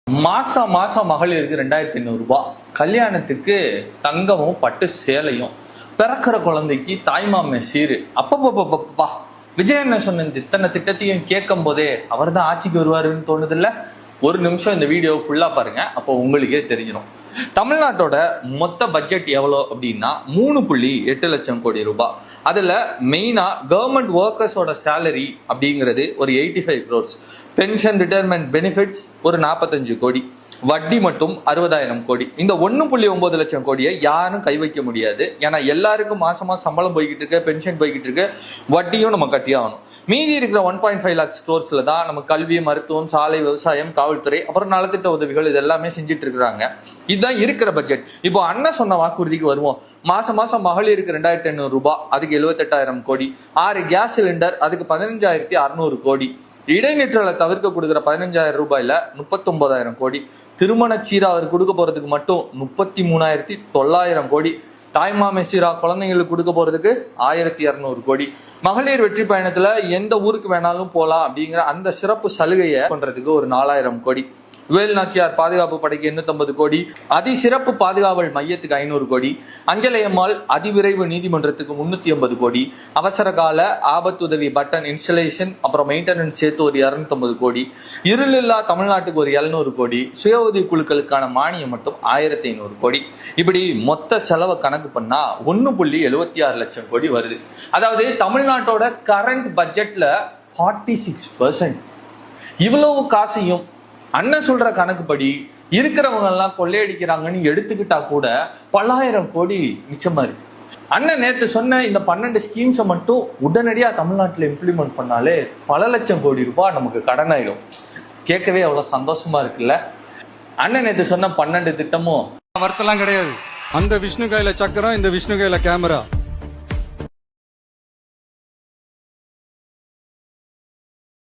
மாசம் மாசம் மகளிருக்கு 2500 ரூபாய், கல்யாணத்துக்கு தங்கமும் பட்டு சேலையும், பிறக்கிற குழந்தைக்கு தாய்மாமே சீரு. அப்பப்பா விஜய் என்ன சொன்ன இத்தனை திட்டத்தையும் கேட்கும் போதே அவர் தான் ஆட்சிக்கு வருவாருன்னு தோணுது இல்ல. ஒரு நிமிஷம் இந்த வீடியோ ஃபுல்லா பாருங்க, அப்போ உங்களுக்கே தெரிஞ்சிடும். தமிழ்நாட்டோட மொத்த பட்ஜெட் எவ்வளோ அப்படின்னா 3.8 லட்சம் கோடி ரூபாய். அதுல மெயினா கவர்மெண்ட் ஒர்க்கர்ஸோட சேலரி அப்படிங்கிறது ஒரு 85 crores, பென்ஷன் ரிட்டையர்மெண்ட் பெனிஃபிட்ஸ் ஒரு 45 கோடி, வட்டி மட்டும் 60,000 கோடி. இந்த 1.9 லட்சம் கோடியை யாரும் கை வைக்க முடியாது. ஏன்னா எல்லாருக்கும் மாசம் மாசம் சம்பளம் போய்கிட்டு இருக்கு, பென்ஷன் போய்கிட்டு இருக்கு, வட்டியும் நம்ம கட்டி ஆகணும். மீதி இருக்கிற 1.5 lakhs crores தான் நம்ம கல்வி, மருத்துவம், சாலை, விவசாயம், காவல்துறை, அப்புறம் நலத்திட்ட உதவிகள் இது எல்லாமே செஞ்சுட்டு இருக்கிறாங்க. இதுதான் இருக்கிற பட்ஜெட். இப்போ அண்ணன் சொன்ன வாக்குறுதிக்கு வருவோம். மாசம் மாசம் மகளிருக்கு 2500 ரூபாய், அதுக்கு 78,000 கோடி. 6 கேஸ் சிலிண்டர், அதுக்கு 15,600 கோடி. இடைநிற்றலை தவிர்க்க கொடுக்குற 15,000 ரூபாயில 39,000 கோடி. திருமண சீரா அவர் கொடுக்க போறதுக்கு மட்டும் 33,900 கோடி. தாய்மாமே சீரா குழந்தைங்களுக்கு கொடுக்க போறதுக்கு 1,200 கோடி. மகளிர் வெற்றி பயணத்துல எந்த ஊருக்கு வேணாலும் போலாம் அப்படிங்கிற அந்த சிறப்பு சலுகையை பண்றதுக்கு ஒரு 4,000 கோடி. வேலுநாச்சியார் பாதுகாப்பு படைக்கு 850 கோடி, அதிசிறப்பு பாதுகாவல் மையத்துக்கு 500 கோடி, அஞ்சலையம்மாள் அதிவிரைவு நீதிமன்றத்துக்கு 350 கோடி, அவசர கால ஆபத்துதவி பட்டன் இன்ஸ்டலேஷன் அப்புறம் மெயின்டெனன்ஸ் சேர்த்து ஒரு 250 கோடி, இருளில்லா தமிழ்நாட்டுக்கு ஒரு 700 கோடி, சுய உதவி குழுக்களுக்கான மானியம் மட்டும் 1,500 கோடி. இப்படி மொத்த செலவை கணக்கு பண்ணா 1.76 லட்சம் கோடி வருது. அதாவது தமிழ்நாட்டோட கரண்ட் பட்ஜெட்ல 46%. இவ்வளவு காசையும் அண்ணன் சொல்ற கணக்குப்படி இருக்கிறவங்க எல்லாம் கொள்ளையடிக்கிறாங்கன்னு எடுத்துக்கிட்டா கூட பல்லாயிரம் கோடி மிச்சமா இருக்கு. அண்ணன் நேத்து சொன்ன இந்த 12 ஸ்கீம்ஸை மட்டும் உடனடியா தமிழ்நாட்டில் இம்ப்ளிமெண்ட் பண்ணாலே பல லட்சம் கோடி ரூபாய் நமக்கு கடன் ஆயிடும். கேட்கவே அவ்வளவு சந்தோஷமா இருக்குல்ல. அண்ணன் நேத்து சொன்ன 12 திட்டமும் வருத்தலாம் கிடையாது. அந்த விஷ்ணு கையில சக்கரம், இந்த விஷ்ணு கையில கேமரா.